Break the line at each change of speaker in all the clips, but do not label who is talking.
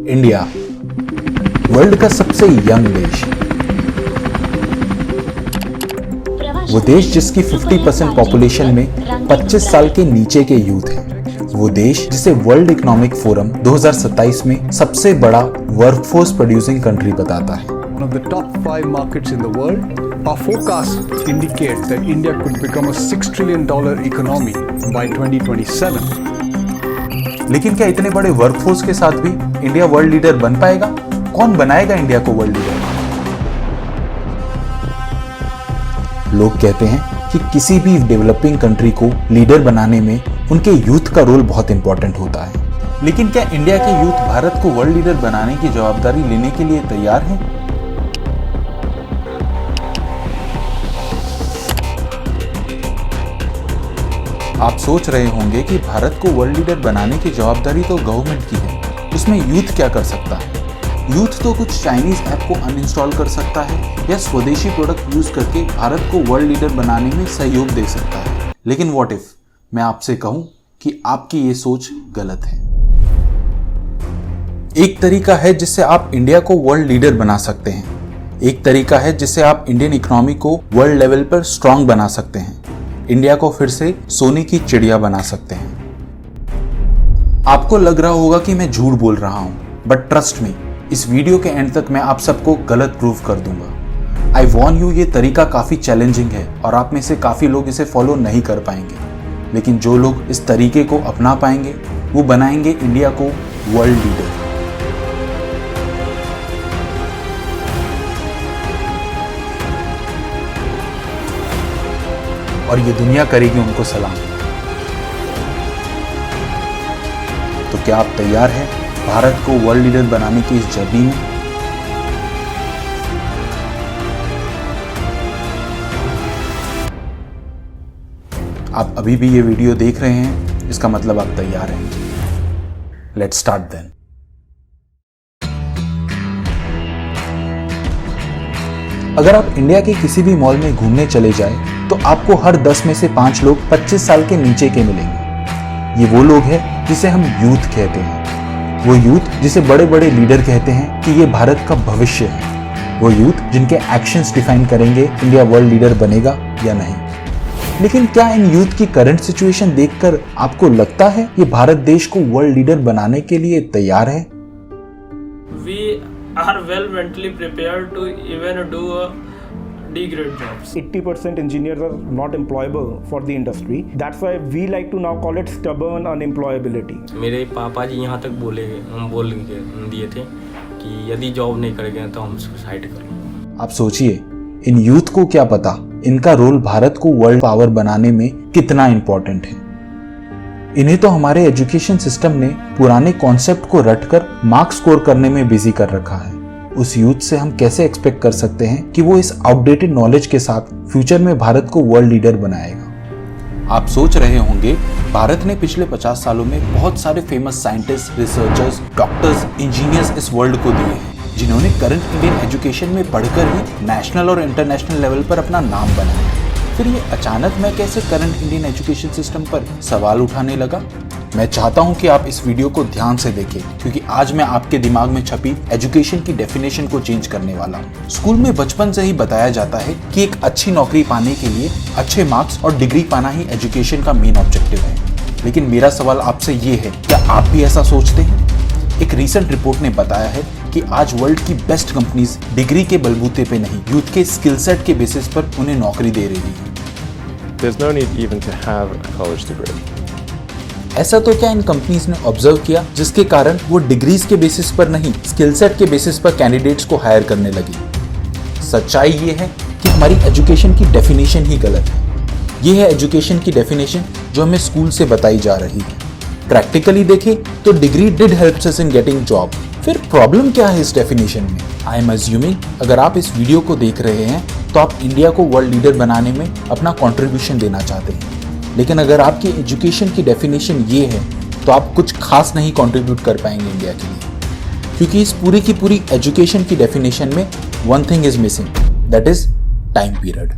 India world का सबसे young देश, वो देश जिसकी 50% पॉपुलेशन में 25 साल के नीचे के यूथ है, वो देश जिसे वर्ल्ड इकोनॉमिक फोरम 2027 में सबसे बड़ा वर्कफोर्स प्रोड्यूसिंग कंट्री बताता है।
One of the top 5 markets in the world, our forecasts indicate that India could become a $6 trillion economy by 2027.
लेकिन क्या इतने बड़े वर्कफोर्स के साथ भी इंडिया वर्ल्ड लीडर बन पाएगा? कौन बनाएगा इंडिया को वर्ल्ड लीडर? लोग कहते हैं कि किसी भी डेवलपिंग कंट्री को लीडर बनाने में उनके यूथ का रोल बहुत इंपॉर्टेंट होता है। लेकिन क्या इंडिया के यूथ भारत को वर्ल्ड लीडर बनाने की जवाबदारी लेने के लिए तैयार हैं? आप सोच रहे होंगे कि भारत को वर्ल्ड लीडर बनाने की जवाबदारी तो गवर्नमेंट की है, उसमें यूथ क्या कर सकता है? यूथ तो कुछ चाइनीज ऐप को अनइंस्टॉल कर सकता है या स्वदेशी प्रोडक्ट यूज करके भारत को वर्ल्ड लीडर बनाने में सहयोग दे सकता है। लेकिन व्हाट इफ मैं आपसे कहूं कि आपकी ये सोच गलत है। एक तरीका है जिससे आप इंडिया को वर्ल्ड लीडर बना सकते हैं। एक तरीका है जिससे आप इंडियन इकोनॉमी को वर्ल्ड लेवल पर स्ट्रांग बना सकते हैं, इंडिया को फिर से सोने की चिड़िया बना सकते हैं। आपको लग रहा होगा कि मैं झूठ बोल रहा हूं, बट ट्रस्ट मी, इस वीडियो के एंड तक मैं आप सबको गलत प्रूव कर दूंगा। आई वॉर्न यू, ये तरीका काफी चैलेंजिंग है और आप में से काफी लोग इसे फॉलो नहीं कर पाएंगे, लेकिन जो लोग इस तरीके को अपना पाएंगे वो बनाएंगे इंडिया को वर्ल्ड लीडर। और ये दुनिया करेगी उनको सलाम। तो क्या आप तैयार हैं भारत को वर्ल्ड लीडर बनाने की इस जर्नी में? आप अभी भी ये वीडियो देख रहे हैं, इसका मतलब आप तैयार हैं। Let's start then. अगर आप इंडिया के किसी भी मॉल में घूमने चले जाए तो आपको हर 10 में से 5 लोग 25 साल के नीचे के मिलेंगे। ये वो लोग हैं जिसे हम यूथ कहते हैं, वो यूथ जिसे बड़े बड़े लीडर कहते हैं कि ये भारत का भविष्य है, वो यूथ जिनके एक्शंस डिफाइन करेंगे इंडिया वर्ल्ड लीडर बनेगा या नहीं। लेकिन क्या इन यूथ की करंट सिचुएशन देखकर आपको लगता है ये भारत देश को वर्ल्ड लीडर बनाने के लिए तैयार है?
We are well mentally prepared to even do a D-grade jobs.
80% engineers are not employable for the industry. That's why we like to now call it stubborn unemployability.
मेरे पापा जी यहाँ तक हम बोल दिए थे कि यदि जॉब नहीं करेंगे तो हम सुसाइड करेंगे।
आप सोचिए, इन यूथ को क्या पता इनका रोल भारत को वर्ल्ड पावर बनाने में कितना इंपॉर्टेंट है। इन्हें तो हमारे एजुकेशन सिस्टम ने पुराने कॉन्सेप्ट को रटकर मार्क्स स्कोर करने में बिजी कर रखा है। उस यूथ से हम कैसे एक्सपेक्ट कर सकते हैं कि वो इस आउटडेटेड नॉलेज के साथ फ्यूचर में भारत को वर्ल्ड लीडर बनाएगा? आप सोच रहे होंगे भारत ने पिछले 50 सालों में बहुत सारे famous scientist, researchers, doctors, engineers इस वर्ल्ड को दिए हैं, जिन्होंने करंट इंडियन एजुकेशन में पढ़कर ही नेशनल और इंटरनेशनल लेवल पर अपना नाम बनाया। फिर ये अचानक मैं कैसे करंट इंडियन एजुकेशन सिस्टम पर सवाल उठाने लगा? मैं चाहता हूं कि आप इस वीडियो को ध्यान से देखें, क्योंकि आज मैं आपके दिमाग में छपी एजुकेशन की डेफिनेशन को चेंज करने वाला हूं। स्कूल में बचपन से ही बताया जाता है कि एक अच्छी नौकरी पाने के लिए अच्छे मार्क्स और डिग्री पाना ही एजुकेशन का मेन ऑब्जेक्टिव है। लेकिन मेरा सवाल आपसे ये है, क्या आप भी ऐसा सोचते हैं? एक रीसेंट रिपोर्ट ने बताया है कि आज वर्ल्ड की बेस्ट कंपनीज डिग्री के बलबूते पे नहीं, यूथ के स्किल सेट के बेसिस पर उन्हें नौकरी दे रही है।
There's no need even to have a college degree.
ऐसा तो क्या इन कंपनीज ने ऑब्जर्व किया जिसके कारण वो डिग्रीज के बेसिस पर नहीं, स्किल सेट के बेसिस पर कैंडिडेट्स को हायर करने लगी? सच्चाई ये है कि हमारी एजुकेशन की डेफिनेशन ही गलत है। ये है एजुकेशन की डेफिनेशन जो हमें स्कूल से बताई जा रही है। प्रैक्टिकली देखें तो degree did helps us in getting job. फिर प्रॉब्लम क्या है इस डेफिनेशन में? आई एम अज्यूमिंग अगर आप इस वीडियो को देख रहे हैं तो आप इंडिया को वर्ल्ड लीडर बनाने में अपना कंट्रीब्यूशन देना चाहते हैं। लेकिन अगर आपकी एजुकेशन की डेफिनेशन ये है तो आप कुछ खास नहीं कंट्रीब्यूट कर पाएंगे इंडिया के लिए, क्योंकि इस पूरी की पूरी एजुकेशन की डेफिनेशन में one thing is missing, that is time period.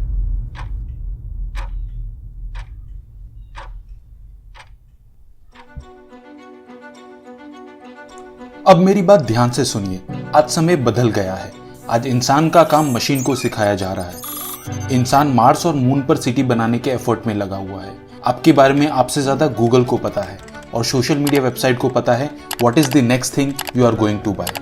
अब मेरी बात ध्यान से सुनिए। आज समय बदल गया है। आज इंसान का काम मशीन को सिखाया जा रहा है। इंसान मार्स और मून पर सिटी बनाने के एफर्ट में लगा हुआ है। आपके बारे में आपसे ज्यादा गूगल को पता है और सोशल मीडिया वेबसाइट को पता है what is the next thing you are going to buy.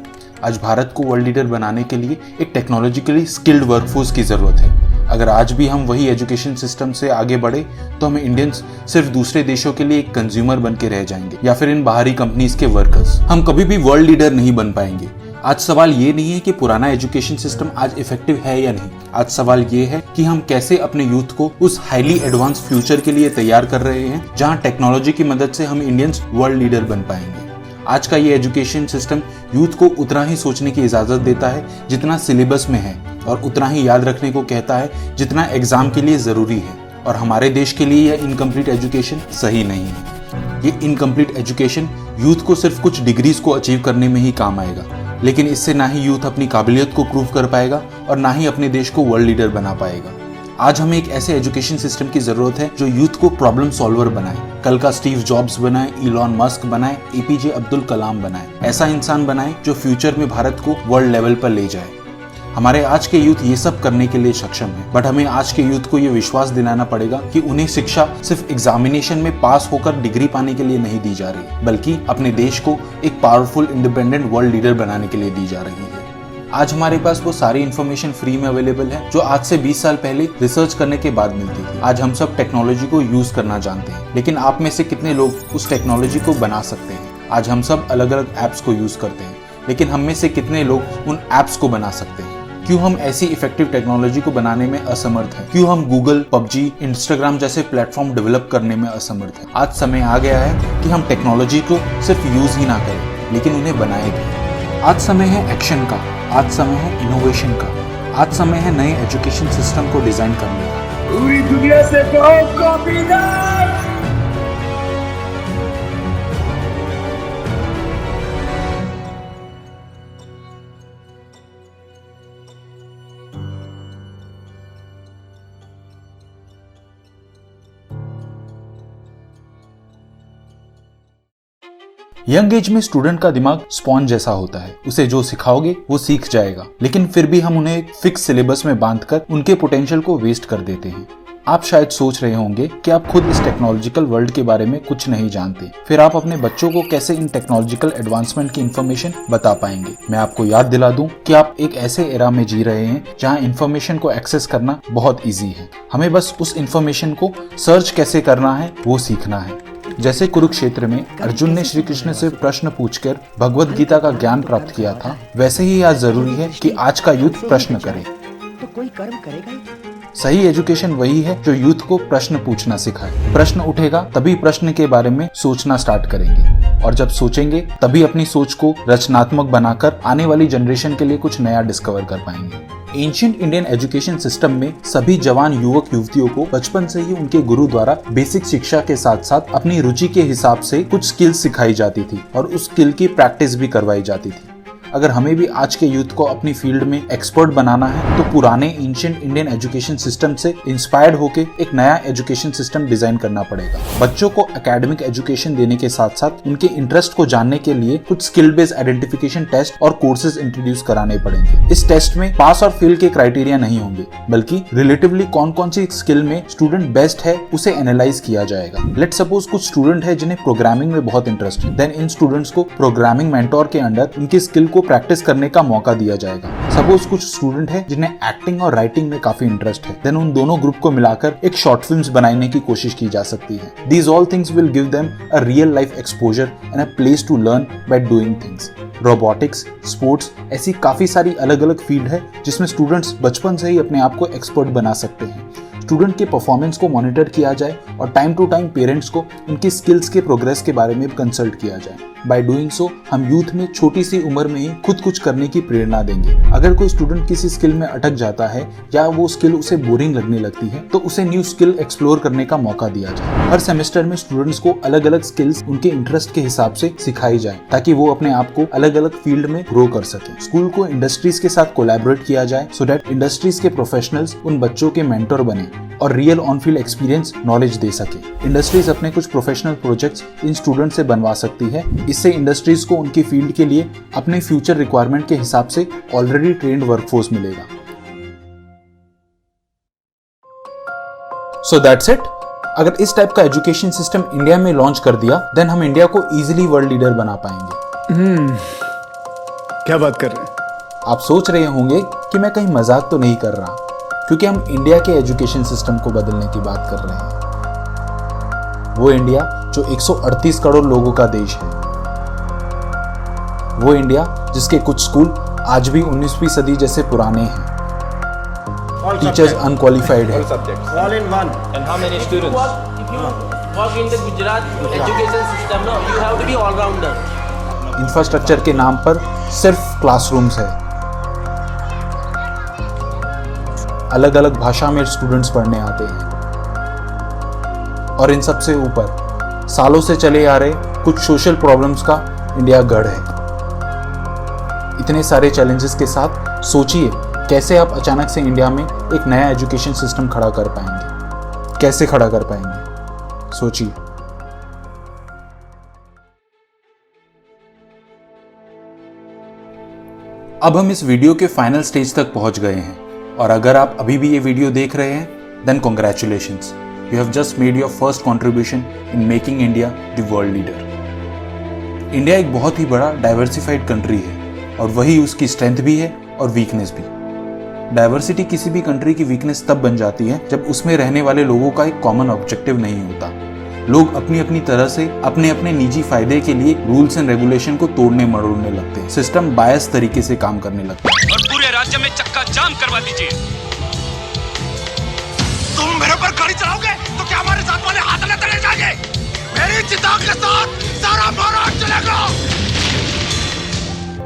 आज भारत को वर्ल्ड लीडर बनाने के लिए एक टेक्नोलॉजिकली स्किल्ड वर्कफोर्स की जरूरत है। अगर आज भी हम वही एजुकेशन सिस्टम से आगे बढ़े तो हम इंडियंस सिर्फ दूसरे देशों के लिए एक कंज्यूमर बन के रह जाएंगे या फिर इन बाहरी कंपनीज के वर्कर्स। हम कभी भी वर्ल्ड लीडर नहीं बन पाएंगे। आज सवाल ये नहीं है कि पुराना एजुकेशन सिस्टम आज इफेक्टिव है या नहीं। आज सवाल ये है कि हम कैसे अपने यूथ को उस हाईली एडवांस फ्यूचर के लिए तैयार कर रहे हैं जहां टेक्नोलॉजी की मदद से हम इंडियंस वर्ल्ड लीडर बन पाएंगे। आज का ये एजुकेशन सिस्टम यूथ को उतना ही सोचने की इजाजत देता है जितना सिलेबस में है और उतना ही याद रखने को कहता है जितना एग्जाम के लिए जरूरी है। और हमारे देश के लिए यह इनकम्प्लीट एजुकेशन सही नहीं है। ये इनकम्प्लीट एजुकेशन यूथ को सिर्फ कुछ डिग्रीज को अचीव करने में ही काम आएगा, लेकिन इससे ना ही यूथ अपनी काबिलियत को प्रूव कर पाएगा और ना ही अपने देश को वर्ल्ड लीडर बना पाएगा। आज हमें एक ऐसे एजुकेशन सिस्टम की जरूरत है जो यूथ को प्रॉब्लम सॉल्वर बनाए, कल का स्टीव जॉब्स बनाए, इलॉन मस्क बनाए, एपीजे अब्दुल कलाम बनाए। ऐसा इंसान बनाए जो फ्यूचर में भारत को वर्ल्ड लेवल पर ले जाए। हमारे आज के यूथ ये सब करने के लिए सक्षम है, बट हमें आज के यूथ को ये विश्वास दिलाना पड़ेगा कि उन्हें शिक्षा सिर्फ एग्जामिनेशन में पास होकर डिग्री पाने के लिए नहीं दी जा रही, बल्कि अपने देश को एक पावरफुल इंडिपेंडेंट वर्ल्ड लीडर बनाने के लिए दी जा रही है। आज हमारे पास वो सारी इन्फॉर्मेशन फ्री में अवेलेबल है जो आज से 20 साल पहले रिसर्च करने के बाद मिलती थी। आज हम सब टेक्नोलॉजी को यूज करना जानते हैं, लेकिन आप में से कितने लोग उस टेक्नोलॉजी को बना सकते हैं? आज हम सब अलग अलग एप्स को यूज करते हैं, लेकिन हम में से कितने लोग उन एप्स को बना सकते हैं? क्यों हम ऐसी इफेक्टिव टेक्नोलॉजी को बनाने में असमर्थ हैं? क्यों हम गूगल, पबजी, इंस्टाग्राम जैसे प्लेटफॉर्म डेवलप करने में असमर्थ हैं? आज समय आ गया है कि हम टेक्नोलॉजी को सिर्फ यूज ही ना करें, लेकिन उन्हें बनाए भी। आज समय है एक्शन का, आज समय है इनोवेशन का, आज समय है नए एजुकेशन सिस्टम को डिजाइन करने का।
पूरी दुनिया से कहो कॉपीराइट।
यंग एज में स्टूडेंट का दिमाग स्पॉन्ज जैसा होता है। उसे जो सिखाओगे वो सीख जाएगा, लेकिन फिर भी हम उन्हें फिक्स सिलेबस में बांधकर उनके पोटेंशियल को वेस्ट कर देते हैं। आप शायद सोच रहे होंगे कि आप खुद इस टेक्नोलॉजिकल वर्ल्ड के बारे में कुछ नहीं जानते, फिर आप अपने बच्चों को कैसे इन टेक्नोलॉजिकल एडवांसमेंट की इन्फॉर्मेशन बता पाएंगे। मैं आपको याद दिला दूं कि आप एक ऐसे एरा में जी रहे हैं जहां इन्फॉर्मेशन को एक्सेस करना बहुत ईजी है। हमें बस उस इन्फॉर्मेशन को सर्च कैसे करना है वो सीखना है। जैसे कुरुक्षेत्र में अर्जुन ने श्री कृष्ण से प्रश्न पूछकर भगवत गीता का ज्ञान प्राप्त किया था, वैसे ही आज जरूरी है कि आज का यूथ प्रश्न करे।
तो कोई कर्म करेगा ही।
सही एजुकेशन वही है जो यूथ को प्रश्न पूछना सिखाए। प्रश्न उठेगा तभी प्रश्न के बारे में सोचना स्टार्ट करेंगे, और जब सोचेंगे तभी अपनी सोच को रचनात्मक बनाकर आने वाली जनरेशन के लिए कुछ नया डिस्कवर कर पाएंगे। एंशिएंट इंडियन एजुकेशन सिस्टम में सभी जवान युवक युवतियों को बचपन से ही उनके गुरु द्वारा बेसिक शिक्षा के साथ साथ अपनी रुचि के हिसाब से कुछ स्किल्स सिखाई जाती थी और उस स्किल की प्रैक्टिस भी करवाई जाती थी। अगर हमें भी आज के यूथ को अपनी फील्ड में एक्सपर्ट बनाना है तो पुराने एंशिएंट इंडियन एजुकेशन सिस्टम से इंस्पायर्ड होकर एक नया एजुकेशन सिस्टम डिजाइन करना पड़ेगा। बच्चों को एकेडमिक एजुकेशन देने के साथ साथ उनके इंटरेस्ट को जानने के लिए कुछ स्किल बेस्ड आइडेंटिफिकेशन टेस्ट और कोर्सेज इंट्रोड्यूस कराने पड़ेंगे। इस टेस्ट में पास और फेल के क्राइटेरिया नहीं होंगे, बल्कि रिलेटिवली कौन कौन सी स्किल में स्टूडेंट बेस्ट है उसे एनालाइज किया जाएगा। लेट सपोज कुछ स्टूडेंट है जिन्हें प्रोग्रामिंग में बहुत इंटरेस्ट है, देन इन स्टूडेंट्स को प्रोग्रामिंग मेंटोर के अंडर उनकी स्किल को प्रैक्टिस करने का मौका दिया जाएगा। सपोज कुछ स्टूडेंट है जिन्हें एक्टिंग और राइटिंग में काफी इंटरेस्ट है, देन उन दोनों ग्रुप को मिलाकर एक शॉर्ट फिल्म्स बनाने की कोशिश की जा सकती है। These all things will give them a real life exposure and a place to learn by doing things. Robotics, sports, ऐसी काफी सारी अलग अलग फील्ड है जिसमें स्टूडेंट्स बचपन से ही अपने आप को एक्सपर्ट बना सकते हैं। स्टूडेंट के परफॉर्मेंस को मॉनिटर किया जाए और टाइम टू टाइम पेरेंट्स को उनकी स्किल्स के प्रोग्रेस के बारे में कंसल्ट किया जाए। बाय डूइंग सो हम यूथ में छोटी सी उम्र में ही खुद कुछ करने की प्रेरणा देंगे। अगर कोई स्टूडेंट किसी स्किल में अटक जाता है या वो स्किल उसे बोरिंग लगने लगती है तो उसे न्यू स्किल एक्सप्लोर करने का मौका दिया जाए। हर सेमेस्टर में स्टूडेंट्स को अलग अलग स्किल्स उनके इंटरेस्ट के हिसाब से सिखाई जाए ताकि वो अपने आप को अलग अलग फील्ड में ग्रो कर सके। स्कूल को इंडस्ट्रीज के साथ कोलैबोरेट किया जाए सो दैट इंडस्ट्रीज के प्रोफेशनल्स उन बच्चों के मेंटर बने और real on field experience knowledge दे सके। इंडस्ट्रीज अपने कुछ प्रोफेशनल प्रोजेक्ट्स इन स्टूडेंट से बनवा सकती है। इससे इंडस्ट्रीज को उनकी फील्ड के लिए अपने फ्यूचर रिक्वायरमेंट के हिसाब से ऑलरेडी ट्रेन्ड वर्कफोर्स मिलेगा। So that's it. अगर इस टाइप का एजुकेशन सिस्टम इंडिया में लॉन्च कर दिया देन हम इंडिया को इजीली वर्ल्ड लीडर बना पाएंगे।
क्या बात कर रहे हैं?
आप सोच रहे होंगे कि मैं कहीं मजाक तो नहीं कर रहा, क्योंकि हम इंडिया के एजुकेशन सिस्टम को बदलने की बात कर रहे हैं। वो इंडिया जो 138 करोड़ लोगों का देश है। वो इंडिया जिसके कुछ स्कूल आज भी 19वीं सदी जैसे पुराने हैं, टीचर्स अनक्वालिफाइड है।
All in one.
And how many students?
If you work in the Gujarat education system, no, you have to be all rounder.
Infrastructure के नाम पर सिर्फ क्लासरूम्स है। अलग अलग भाषा में स्टूडेंट्स पढ़ने आते हैं और इन सबसे ऊपर सालों से चले आ रहे कुछ सोशल प्रॉब्लम्स का इंडिया गढ़ है। इतने सारे चैलेंजेस के साथ सोचिए कैसे आप अचानक से इंडिया में एक नया एजुकेशन सिस्टम खड़ा कर पाएंगे। कैसे खड़ा कर पाएंगे, सोचिए। अब हम इस वीडियो के फाइनल स्टेज तक पहुंच गए हैं और अगर आप अभी भी ये वीडियो देख रहे हैं then congratulations, you have just made your first contribution in making India the world leader. India एक बहुत ही बड़ा डाइवर्सिफाइड कंट्री है और वही उसकी स्ट्रेंथ भी है और वीकनेस भी। डाइवर्सिटी किसी भी कंट्री की वीकनेस तब बन जाती है जब उसमें रहने वाले लोगों का एक कॉमन ऑब्जेक्टिव नहीं होता। लोग अपनी अपनी तरह से अपने अपने निजी फायदे के लिए रूल्स एंड रेगुलेशन को तोड़ने मरोड़ने लगते हैं। सिस्टम बायस तरीके से काम करने लगता है
और पूरे राज्य में चक्का जाम करवा दीजिए। तुम मेरे पर गाड़ी चलाओगे तो क्या हमारे साथ वाले हाथ में चले जाएंगे? मेरी चिता के साथ सारा महाराज चलेगा।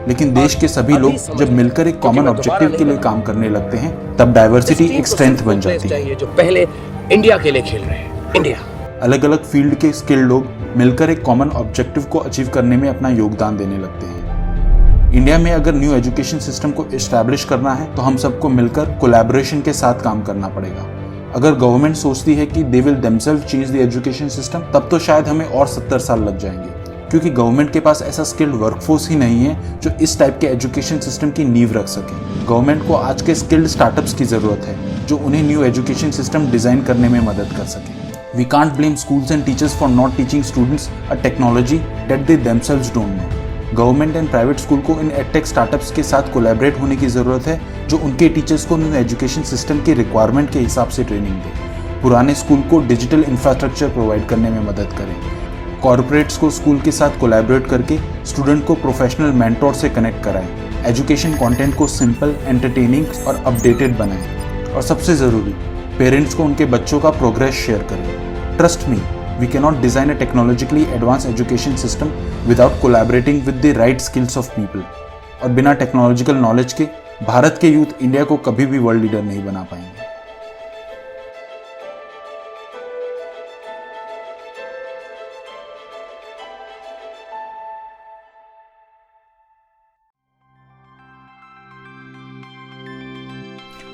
लेकिन देश के सभी लोग जब मिलकर एक कॉमन ऑब्जेक्टिव के लिए काम करने लगते हैं तब डाइवर्सिटी एक स्ट्रेंथ बन जाती है।
जो पहले इंडिया के लिए खेल रहे हैं, इंडिया।
अलग अलग फील्ड के स्किल्ड लोग मिलकर एक कॉमन ऑब्जेक्टिव को अचीव करने में अपना योगदान देने लगते हैं। इंडिया में अगर न्यू एजुकेशन सिस्टम को एस्टैब्लिश करना है तो हम सबको मिलकर कोलैबोरेशन के साथ काम करना पड़ेगा। अगर गवर्नमेंट सोचती है कि they will themselves change the education system तब तो शायद हमें और 70 साल लग जाएंगे, क्योंकि गवर्नमेंट के पास ऐसा स्किल्ड वर्कफोर्स ही नहीं है जो इस टाइप के एजुकेशन सिस्टम की नींव रख सके। गवर्नमेंट को आज के स्किल्ड स्टार्टअप्स की जरूरत है जो उन्हें न्यू एजुकेशन सिस्टम डिजाइन करने में मदद कर सके। We can't blame schools and teachers for not teaching students a technology that they themselves don't know. Government and private school को इन एडटेक स्टार्टअप्स के साथ कोलैबोरेट होने की जरूरत है जो उनके टीचर्स को न्यू एजुकेशन सिस्टम के रिक्वायरमेंट के हिसाब से ट्रेनिंग दे। पुराने स्कूल को डिजिटल इंफ्रास्ट्रक्चर प्रोवाइड करने में मदद करें। कॉर्पोरेट्स को स्कूल के साथ कोलैबोरेट करके स्टूडेंट को प्रोफेशनल मेंटोर से कनेक्ट कराएं। एजुकेशन कंटेंट को सिंपल, एंटरटेनिंग और अपडेटेड बनाएं। और सबसे ज़रूरी, पेरेंट्स को उनके बच्चों का प्रोग्रेस शेयर करें। Trust me, we cannot design a technologically advance education system without collaborating with the right skills of people. और बिना टेक्नोलॉजिकल नॉलेज के भारत के यूथ इंडिया को कभी भी वर्ल्ड लीडर नहीं बना पाएंगे।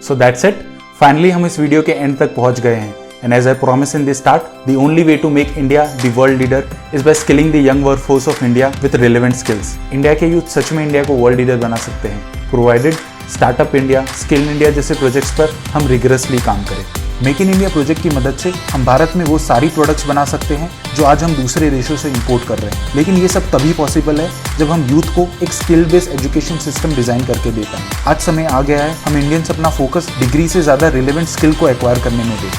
So that's it. Finally हम इस वीडियो के एंड तक पहुंच गए हैं। And as I promised in the start, the only way to make India the world leader is by skilling the young workforce of India with relevant skills. India के youth सच में India को world leader बना सकते हैं, provided startup India, skill India जैसे projects पर हम rigorously काम करें। मेक इन इंडिया प्रोजेक्ट की मदद से हम भारत में वो सारी प्रोडक्ट्स बना सकते हैं जो आज हम दूसरे देशों से इंपोर्ट कर रहे हैं। लेकिन ये सब तभी पॉसिबल है जब हम यूथ को एक skill based education system design करके दे पाएं। आज समय आ गया है हम इंडियंस अपना फोकस डिग्री से ज़्यादा रिलेवेंट स्किल को एक्वायर करने में दें।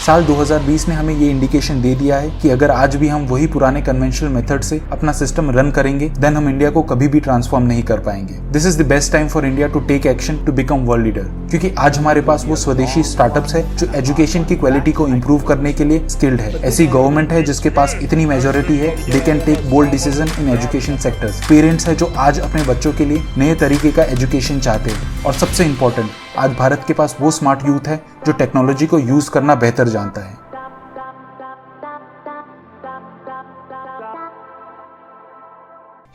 साल 2020 ने हमें ये इंडिकेशन दे दिया है कि अगर आज भी हम वही पुराने कन्वेंशनल मेथड से अपना सिस्टम रन करेंगे देन हम इंडिया को कभी भी ट्रांसफॉर्म नहीं कर पाएंगे। This is the best time for India to take action to become world leader, क्योंकि आज हमारे पास वो स्वदेशी स्टार्टअप्स है जो एजुकेशन की क्वालिटी को इंप्रूव करने के लिए स्किल्ड है। ऐसी गवर्नमेंट है जिसके पास इतनी मेजोरिटी है they can take bold decision in education sectors. Parents है जो आज अपने बच्चों के लिए नए तरीके का एजुकेशन चाहते हैं। और सबसे इंपॉर्टेंट, आज भारत के पास वो स्मार्ट यूथ है जो टेक्नोलॉजी को यूज करना बेहतर जानता है।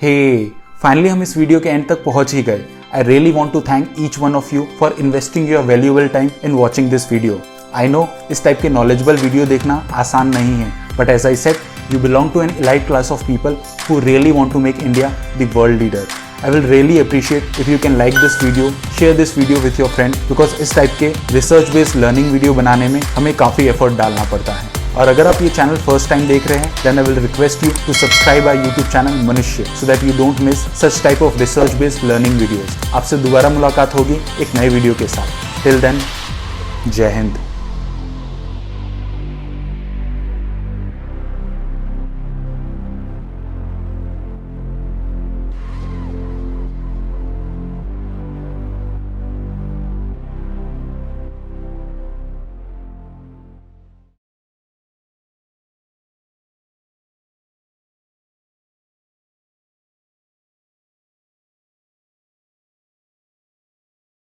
हे, फाइनली हम इस वीडियो के एंड तक पहुंच ही गए। I really want to thank each one of you for investing your valuable time in watching this video. I know इस टाइप के नॉलेजेबल वीडियो देखना आसान नहीं है, but as I said, you belong to an elite class of people who really want to make India the world leader. I will really appreciate if you can like this video, share this video with your friend, because इस type के research based learning video बनाने में हमें काफ़ी effort डालना पड़ता है. और अगर आप ये चैनल फर्स्ट टाइम देख रहे हैं, then I will request you to subscribe our YouTube channel मनुष्य, so that you don't miss such type of research based learning videos. आपसे दोबारा मुलाकात होगी एक नए वीडियो के साथ. Till then, जय हिंद.